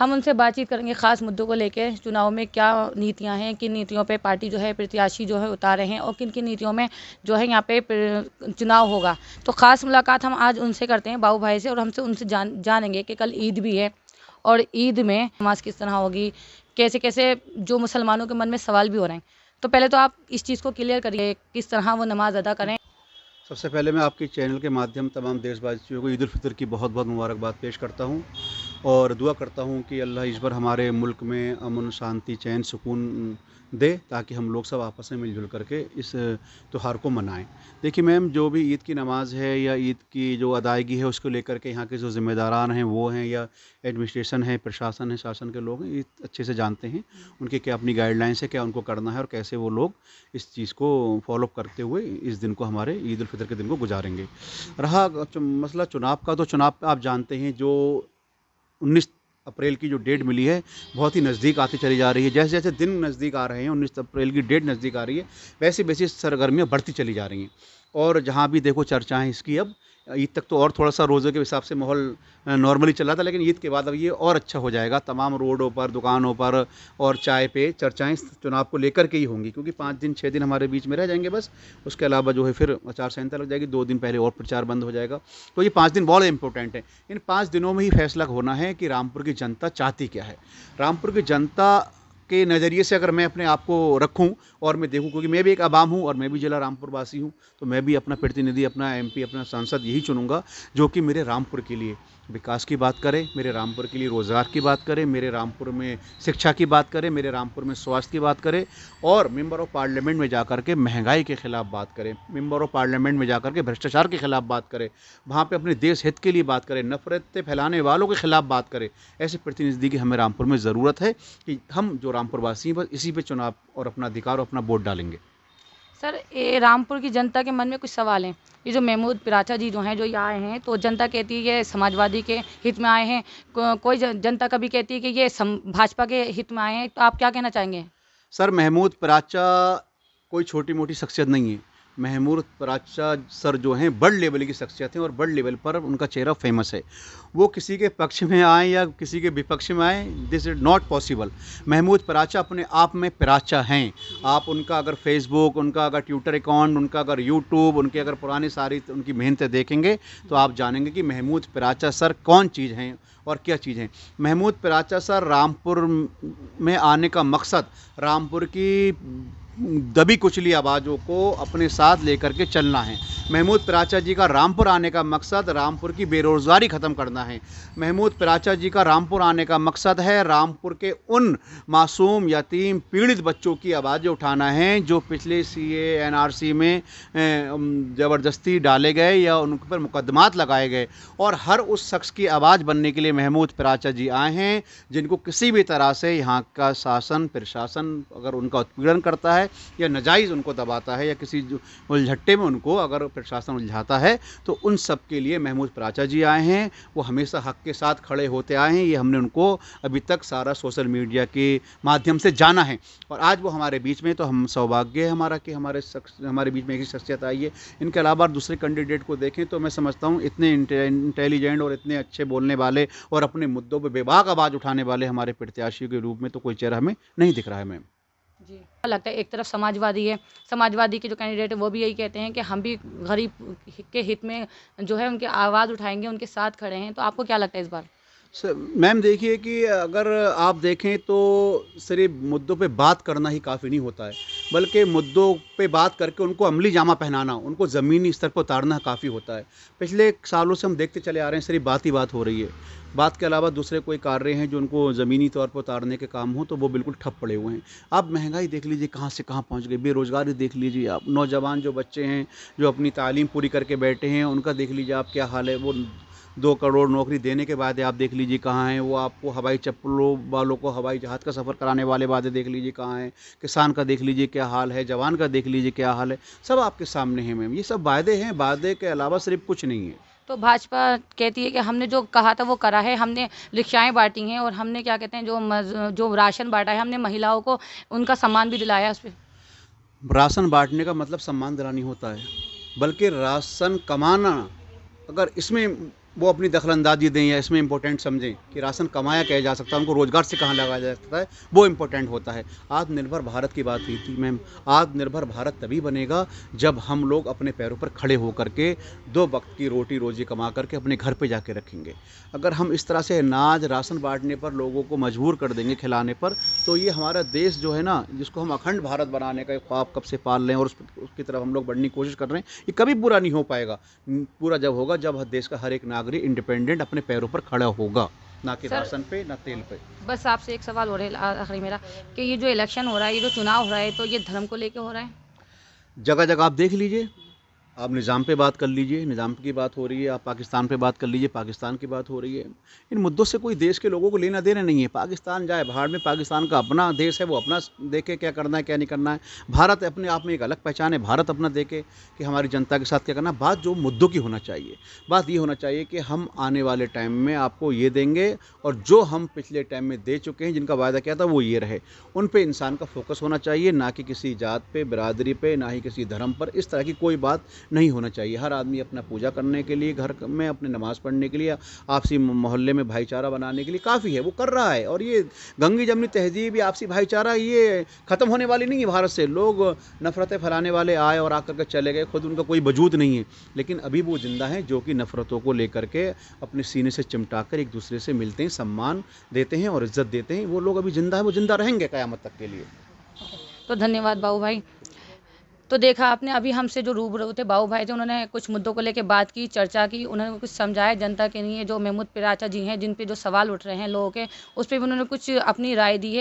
हम उनसे बातचीत करेंगे ख़ास मुद्दों को लेके, चुनाव में क्या नीतियाँ हैं, किन नीतियों पे पार्टी जो है प्रत्याशी जो है उतारे हैं और किन किन नीतियों में जो है यहाँ पे चुनाव होगा। तो ख़ास मुलाकात हम आज उनसे करते हैं, बाबू भाई से, और हमसे उनसे जानेंगे कि कल ईद भी है और ईद में नमाज किस तरह होगी, कैसे कैसे जो मुसलमानों के मन में सवाल भी हो रहे हैं। तो पहले तो आप इस चीज़ को क्लियर करिए किस तरह वो नमाज अदा करें। सबसे पहले मैं आपके चैनल के माध्यम तमाम देशवासियों को ईद उल फितर की बहुत बहुत मुबारकबाद पेश करता हूँ और दुआ करता हूँ कि अल्लाह इस बार हमारे मुल्क में अमन शांति चैन सुकून दे ताकि हम लोग सब आपस में मिलजुल करके इस त्यौहार को मनाएं। देखिए मैम, जो भी ईद की नमाज़ है या ईद की जो अदायगी है उसको लेकर के यहाँ के जो ज़िम्मेदारान हैं वो हैं या एडमिनिस्ट्रेशन है, प्रशासन है, शासन के लोग हैं, ये अच्छे से जानते हैं उनकी क्या अपनी गाइडलाइंस है, क्या उनको करना है और कैसे वो लोग इस चीज़ को फॉलो करते हुए इस दिन को हमारे ईद उल फितर के दिन को गुजारेंगे। रहा मसला चुनाव का, तो चुनाव आप जानते हैं जो 19 अप्रैल की जो डेट मिली है बहुत ही नज़दीक आती चली जा रही है। जैसे जैसे दिन नज़दीक आ रहे हैं, 19 अप्रैल की डेट नज़दीक आ रही है, वैसे वैसे सरगर्मियाँ बढ़ती चली जा रही हैं। और जहाँ भी देखो चर्चाएं इसकी, अब ईद तक तो और थोड़ा सा रोज़े के हिसाब से माहौल नॉर्मली चल रहा था, लेकिन ईद के बाद अब ये और अच्छा हो जाएगा। तमाम रोडों पर, दुकानों पर और चाय पे चर्चाएं इस चुनाव को लेकर के ही होंगी, क्योंकि 5 दिन 6 दिन हमारे बीच में रह जाएंगे बस। उसके अलावा जो है फिर आचार संहिता लग जाएगी, 2 दिन पहले और प्रचार बंद हो जाएगा। तो ये 5 दिन बहुत इंपॉर्टेंट है। इन 5 दिनों में ही फैसला होना है कि रामपुर की जनता चाहती क्या है। रामपुर की जनता के नज़रिए से अगर मैं अपने आप को रखूं और मैं देखूं, क्योंकि मैं भी एक आवाम हूं और मैं भी जिला रामपुर वासी हूं, तो मैं भी अपना प्रतिनिधि, अपना एमपी, अपना सांसद यही चुनूंगा जो कि मेरे रामपुर के लिए विकास की बात करे, मेरे रामपुर के लिए रोज़गार की बात करे, मेरे रामपुर में शिक्षा की बात करे, मेरे रामपुर में स्वास्थ्य की बात करे और मेंबर ऑफ पार्लियामेंट में जाकर के महंगाई के खिलाफ बात करे, मेंबर ऑफ पार्लियामेंट में जाकर के भ्रष्टाचार के खिलाफ बात करे, वहाँ पे अपने देश हित के लिए बात करे, नफरत फैलाने वालों के खिलाफ बात करे। ऐसे प्रतिनिधि की हमें रामपुर में ज़रूरत है कि हम जो रामपुर वासी हैं बस इसी पे चुनाव और अपना अधिकार और अपना वोट डालेंगे। सर, ये रामपुर की जनता के मन में कुछ सवाल हैं। ये जो महमूद पिराचा जी जो हैं, जो ये आए हैं, तो जनता कहती है ये समाजवादी के हित में आए हैं। कोई जनता कभी कहती है कि ये भाजपा के हित में आए हैं। तो आप क्या कहना चाहेंगे? सर, महमूद पराचा कोई छोटी मोटी शख्सियत नहीं है। महमूद पराचा सर जो हैं बड़ लेवल की शख्सियत हैं और बड़ लेवल पर उनका चेहरा फेमस है। वो किसी के पक्ष में आए या किसी के विपक्ष में आए, this is not possible. Mahmood Paracha अपने आप में पराचा हैं। आप उनका अगर फेसबुक, उनका अगर ट्विटर अकाउंट, उनका अगर यूट्यूब, उनके अगर पुरानी सारी उनकी मेहनतें देखेंगे तो आप जानेंगे कि महमूद पराचा सर कौन चीज़ हैं और क्या चीज़ हैं। महमूद पराचा सर रामपुर में आने का मकसद रामपुर की दबी कुचली आवाज़ों को अपने साथ लेकर के चलना है। महमूद पराचा जी का रामपुर आने का मकसद रामपुर की बेरोज़गारी ख़त्म करना है। महमूद पराचा जी का रामपुर आने का मकसद है रामपुर के उन मासूम, यतीम, पीड़ित बच्चों की आवाज़ें उठाना है जो पिछले सीए एनआरसी में ज़बरदस्ती डाले गए या उन पर मुकदमात लगाए गए। और हर उस शख्स की आवाज़ बनने के लिए महमूद पराचा जी आए हैं जिनको किसी भी तरह से यहाँ का शासन प्रशासन अगर उनका उत्पीड़न करता है या नाजायज़ उनको दबाता है या किसी उलझट्टे में उनको अगर प्रशासन उलझाता है, तो उन सब के लिए महमूद पराचा जी आए हैं। वो हमेशा हक के साथ खड़े होते आए हैं। ये हमने उनको अभी तक सारा सोशल मीडिया के माध्यम से जाना है और आज वो हमारे बीच में, तो हम सौभाग्य है हमारा कि हमारे बीच में एक ही शख्सियत आई है। इनके अलावा दूसरे कैंडिडेट को देखें तो मैं समझता हूँ इतने इंटेलिजेंट और इतने अच्छे बोलने वाले और अपने मुद्दों पर बेबाक आवाज़ उठाने वाले हमारे प्रत्याशियों के रूप में तो कोई चेहरा हमें नहीं दिख रहा है। मैम जी, क्या लगता है, एक तरफ समाजवादी है, समाजवादी के जो कैंडिडेट है वो भी यही कहते हैं कि हम भी गरीब के हित में जो है उनकी आवाज़ उठाएंगे, उनके साथ खड़े हैं। तो आपको क्या लगता है इस बार? मैम देखिए कि अगर आप देखें तो सिर्फ मुद्दों पे बात करना ही काफ़ी नहीं होता है, बल्कि मुद्दों पे बात करके उनको अमली जामा पहनाना, उनको ज़मीनी स्तर पर उतारना काफ़ी होता है। पिछले सालों से हम देखते चले आ रहे हैं सिर्फ बात ही बात हो रही है। बात के अलावा दूसरे कोई कार्य हैं जो उनको ज़मीनी तौर पर उतारने के काम हो तो वो बिल्कुल ठप पड़े हुए हैं। आप महंगाई देख लीजिए कहाँ से कहाँ पहुँच गई, बेरोज़गारी देख लीजिए आप, नौजवान जो बच्चे हैं जो अपनी तालीम पूरी करके बैठे हैं उनका देख लीजिए आप क्या हाल है। वो 2 करोड़ नौकरी देने के बाद आप देख लीजिए कहाँ हैं। वो आपको हवाई चप्पलों वालों को हवाई जहाज़ का सफ़र कराने वाले वादे देख लीजिए कहाँ हैं। किसान का देख लीजिए क्या हाल है, जवान का देख लीजिए क्या हाल है। सब आपके सामने हैं मैम, ये सब वादे हैं, वादे के अलावा सिर्फ कुछ नहीं है। तो भाजपा कहती है कि हमने जो कहा था वो करा है, हमने रिक्शाएँ बाँटी हैं और हमने क्या कहते हैं जो राशन बाँटा है, हमने महिलाओं को उनका सम्मान भी दिलाया है उस पे। राशन बांटने का मतलब सम्मान दिलानी होता है, बल्कि राशन कमाना, अगर इसमें वो अपनी दखलंदाजी दें या इसमें इम्पोर्टेंट समझें कि राशन कमाया कैसे जा सकता है, उनको रोज़गार से कहाँ लगाया जा सकता है, वो इम्पोर्टेंट होता है। आत्मनिर्भर भारत की बात हुई थी मैम, आत्मनिर्भर भारत तभी बनेगा जब हम लोग अपने पैरों पर खड़े होकर के 2 वक़्त की रोटी रोज़ी कमा कर के अपने घर पे जाके रखेंगे। अगर हम इस तरह से अनाज, राशन बाँटने पर लोगों को मजबूर कर देंगे खिलाने पर, तो ये हमारा देश जो है ना, जिसको हम अखंड भारत बनाने का एक ख्वाब कब से पाल रहे हैं और उसकी तरफ हम लोग बढ़ने की कोशिश कर रहे हैं, ये कभी पूरा नहीं हो पाएगा। पूरा जब होगा जब देश का हर एक नागरिक इंडिपेंडेंट अपने पैरों पर खड़ा होगा, ना कि सर राशन पे ना तेल पे। बस आपसे एक सवाल और है आखिरी मेरा, कि ये जो इलेक्शन हो रहा है, ये जो चुनाव हो रहा है, तो ये धर्म को लेके हो रहा है? जगह जगह आप देख लीजिए, आप निज़ाम पे बात कर लीजिए, निज़ाम की बात हो रही है, आप पाकिस्तान पे बात कर लीजिए, पाकिस्तान की बात हो रही है। इन मुद्दों से कोई देश के लोगों को लेना देना नहीं है। पाकिस्तान जाए भाड़ में, पाकिस्तान का अपना देश है, वो अपना देखे क्या करना है क्या नहीं करना है। भारत अपने आप में एक अलग पहचान है, भारत अपना देखे कि हमारी जनता के साथ क्या करना है। बात जो मुद्दों की होना चाहिए, बात ये होना चाहिए कि हम आने वाले टाइम में आपको ये देंगे, और जो हम पिछले टाइम में दे चुके हैं, जिनका वायदा किया था वो ये रहे। उन पे इंसान का फोकस होना चाहिए, ना कि किसी जात पे, बिरादरी पे, ना ही किसी धर्म पर। इस तरह की कोई बात नहीं होना चाहिए। हर आदमी अपना पूजा करने के लिए, घर में अपने नमाज़ पढ़ने के लिए, आपसी मोहल्ले में भाईचारा बनाने के लिए काफ़ी है, वो कर रहा है। और ये गंगी जमनी तहजीब, ये आपसी भाईचारा, ये ख़त्म होने वाली नहीं है भारत से। लोग नफ़रतें फैलाने वाले आए और आकर के चले गए, खुद उनका कोई वजूद नहीं है, लेकिन अभी वो ज़िंदा हैं जो कि नफ़रतों को लेकर के अपने सीने से चिमटा कर एक दूसरे से मिलते हैं, सम्मान देते हैं और इज़्ज़त देते हैं। वो लोग अभी ज़िंदा हैं, वो ज़िंदा रहेंगे क़यामत तक के लिए। तो धन्यवाद बाबू भाई। तो देखा आपने, अभी हमसे जो रूबरू थे बाबू भाई थे, उन्होंने कुछ मुद्दों को लेके बात की, चर्चा की, उन्होंने कुछ समझाया जनता के लिए। जो महमूद पिराचा जी हैं, जिन पे जो सवाल उठ रहे हैं लोगों के, उस पे भी उन्होंने कुछ अपनी राय दी है।